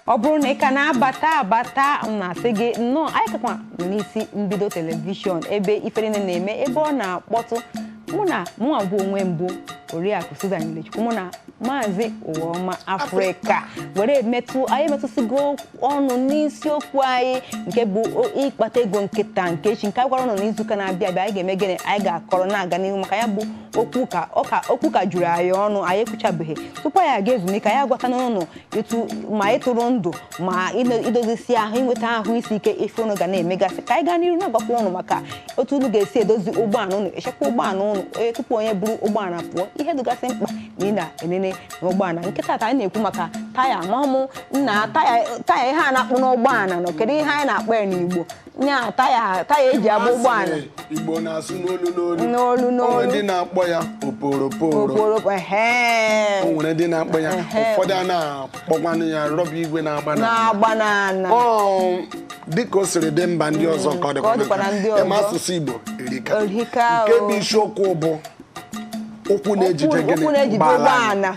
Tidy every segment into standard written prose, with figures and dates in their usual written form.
ọ bụrụ na ị ka na-abata na-asị gị nnọọ anyị kakwa n'isi mbido telivishọn ebe ifere na-eme ebe ọ na-akpọtụ mụ abụ onwe mbụ Oriakụ Susan Ilechukwu mụ na Maazị Ụwaọma Afrịka were anyị metụsigo ọnụ n'isiokwu anyị nke bụ ịkpata ego nkịta nke echi nke agwara ụnụ n'izuụka na-abịa abịa anyị ga-eme gịnị anyị ga-akọrọ na-aga n'ihu maka ya bụ okwu ka juru anyị ọnụ anyị ekwuchabeghị tupu anyị aga ezumike anyị agwata n'ụnụ etu ma ịtụrụ ndụ ma idozisi ahụ inweta ahụ isi ike ife ụnụ ga na-emegasị ka anyị gaa n'ihu na-agbakwa ụnụ maka otu unu ga-esi edozi ụgbọala ụnụ echekwa ụgbọala ụnụ tupu onye buru ụgbọala pụọ ihe dịgasị mkpa na ị na-enene n'ụgbọala nkịta ka anyị na-ekwu maka taya mamụ na taya ihe a na-akpụ n'ụgbọala na kedu ihe anyị na-akpọ ya n'Igbo nya taya eji agba ụgbọala Igbo na-asụ n'olu onwe ndị na-akpọ ya oporoporo o nwere ndị na-akpọ ya ụfọdụ a na-akpọkwanụ ya rọba igwe na-agba n'ala dịka o siri dị mba ndị ọzọ ka ọ dịkwa na asụsụ Igbo erika nke bụ isiokwu bụ okwu na-ejide ụgbọala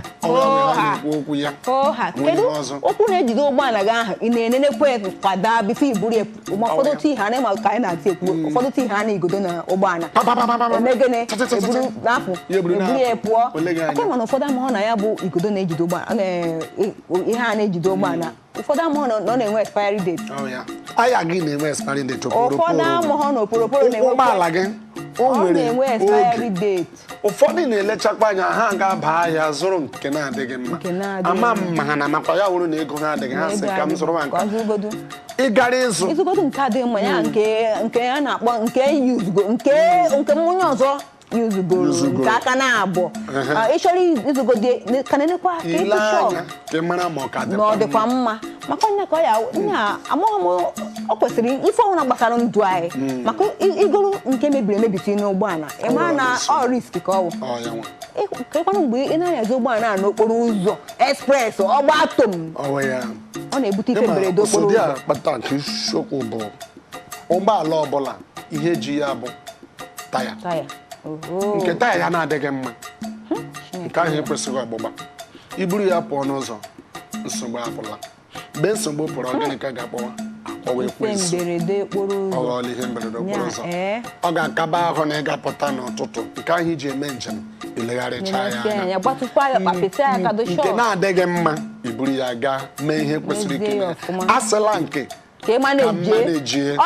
kedu okwu na-ejide ụgbọala gị ahụ ị na-enenekwe kwada bifo iburu ụfọdụ otu ihe a na-ema ka anyị na-ati ekwu ụfọdụ otu ihe a na-egodo na ụgbọala emegene eburu napụ eburu ya pụọ aka mana ụfọdụ amahụ na ya bụ igodo na-ejide ụgbọala ihe a na-ejide ụgbọala ụfọdụ amahụ na ọ na-enwe expiry date ụfọdụ amahụ na oporoporo na-enwe expiry date ụfọdụ na-elechakwa anya ha ga-aba ahịa zụrụ nke na-adịghị mma ama mma ha na makwa ya wụrụ na ego ha adịghị ha sị ka m zụrụ nka ịgara izugodo nke adịghị mma ya nke a na-akpọ nke nke onye ọzọ yuzugoro nke aka na-abụ ịchọrọ izugode ka na-enekwa ka ịtụchọ na ọ dịkwa mma maka onye ka ọ ya amaghị m o kwesịrị ife ọhụrụ gbasara ndụ anyị maka igoro nke mebiri emebi n'ụgbọala ị mara na ọ risk ka ọ wụ kekwanụ mgbe ị na-anyazi ụgbọala a n'okporo ụzọ express ọgba tom ọ na-ebute ife mberede okporo ụzọ kpata nke isiokwu bụ ụgbọala ọbụla ihe eji ya bụ taya nke taya ya na-adịghị mma nke ahụ ekwesịghị ọgbụgba iburu ya pụọ n'ụzọ nsogbu apụla mgbe nsogbu pụrụ gịnị ka ga-akpọwa ekwesị ọghọọla ihe mberede okporo ụzọ ọ ga-akaba ahụ na ịgapụta n'ụtụtụ nke ahụ iji eme njem ilegharịcha ya anya nke na-adịghị mma iburu ya gaa mee ihe kwesịrị ike asịla nke ka manejie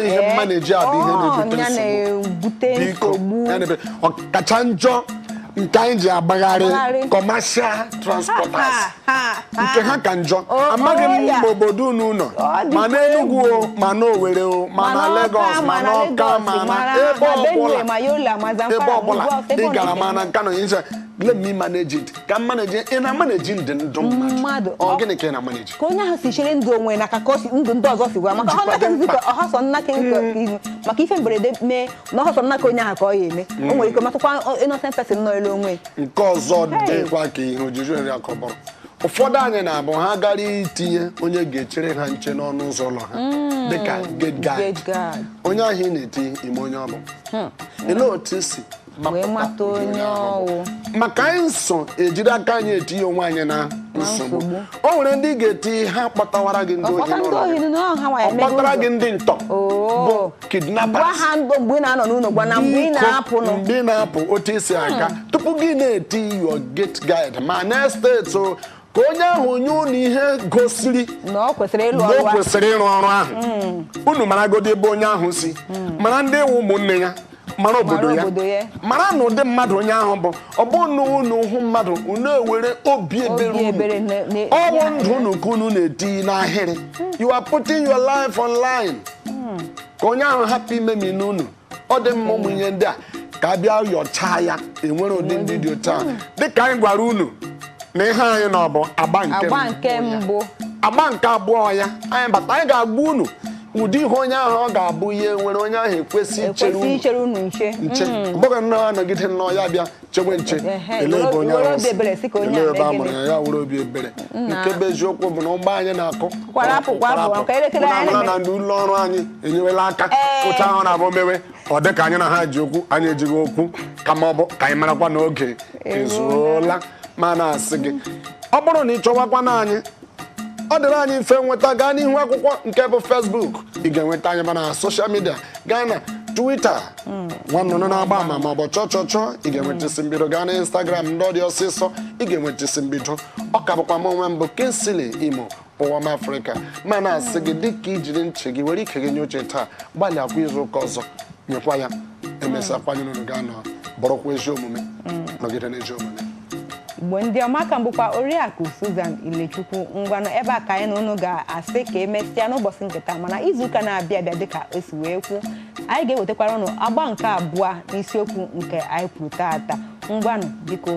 ihe mmaneji a bụ ihe na-ebute nsogbu ọkacha njọ nke anyị ji agbagharị commercial transporters nke ha ka njọ amaghị m mgbe obodo unu nọ ma n'Enugu ma n'Owerri ma na Lagos ma n'Ọka ma na ebe ọbụla ị gara ma na Kano let me manage it ka manage ị na manage ndụ mmadụ ọ gịnị ka ị na manage ka onye ahụ si chere ndụ onwe na ka ndụ ndị ọzọ si gwa maka ọhọsọ nnaka maka ife mberede mee na ọhọsọ nnaka onye ahụ ka ọ ya eme o nwere ike matakwa innocent person nọ elu onwe nke ọzọ dịkwa ka ihe ojiji nri akọbọrọ ụfọdụ anyị na-abụ ha gara itinye onye ga-echere ha nche n'ọnụ ụzọ ụlọ ha dịka gate guard onye ahụ ị na-eti ime onye ọ bụ ele otu isi maka anyị nso ejiri aka anyị etinye onwe anyị na nsogbu o nwere ndị ga-eti ha kpọtawara gị ndị ohi n'ụlọ ọ kpọtara gị ndị ntọ bụ kidnappers mgbe ị na-apụ otu isi aga tupu gị na-eti your gate guide ma next state ka onye ahụ onye unu ihe gosiri na o kwesịrị ịrụ ọrụ ahụ unu maragodi ebe onye ahụ si mara ndị ewu ụmụnne ya mara obodo ya mara na ụdị mmadụ onye ahụ bụ ọ bụ na unu hụ mmadụ unu ewere obi ebere ọwụ ndụ unu ka unu na-eti n'ahịrị you are putting your life online ka onye ahụ hapụ imemi n'unu ọ dị mma ụmụ ihe ndị a ka a bịa yọchaa ya enwere ụdị ndị dị otu ahụ dịka anyị gwara unu na ihe anyị na ọ bụ agba nke mbụ agba nke abụọ ya anyị bata anyị ga-agba unu ụdị ihe onye ahụ ọ ga-abụ ihe nwere onye ahụ ekwesị ichere unu nche mgbe nnọọ anọgide nnọọ ya bịa chewe nche ele ebe onye ahụ ele ebe a mụrụ ya were obi ebere nke bụ eziokwu bụ na ụgbọ anyị na-akụ na ndị ụlọ ọrụ anyị enyewela aka ụcha ahụ na-abụ mewe ọ dị ka anyị na ha ji okwu anyị ejighị okwu kama ọ bụ ka anyị marakwa n'oge ezuola ma na-asị gị ọ bụrụ na ị chọwakwa na anyị ọ dịrị anyị mfe nweta gaa n'ihu akwụkwọ nke bụ Facebook ị ga-enweta anyị na social media gaa na Twitter nwanne na-agba ama ma ọ bụ chọọ ị ga-enweta isi mbido gaa na Instagram ndị ọ dị ọsịsọ ị ga-enweta isi mbido ọ ka bụkwa m onwe m bụ Kingsley Imo ụwa m Afrịka mana asị gị dịka ijiri ntị gị were ike gị nye uche taa gbalịa kwa izu ụka ọzọ nyekwa ya emesakwa anyị n'unu gaa nọ bụrụkwa ezi omume nọgide n'ezi omume Igbo ndị ọma ka mbụkwa Oriakụ Susan Ilechukwu ngwanụ ebe a ka anyị na unu ga-asị ka emesịa n'ụbọchị nketa mana izuụka na-abịa abịa dịka o si wee kwu anyị ga-ewetakwara unu agba nke abụọ n'isiokwu nke anyị kwuru taata ngwanụ biko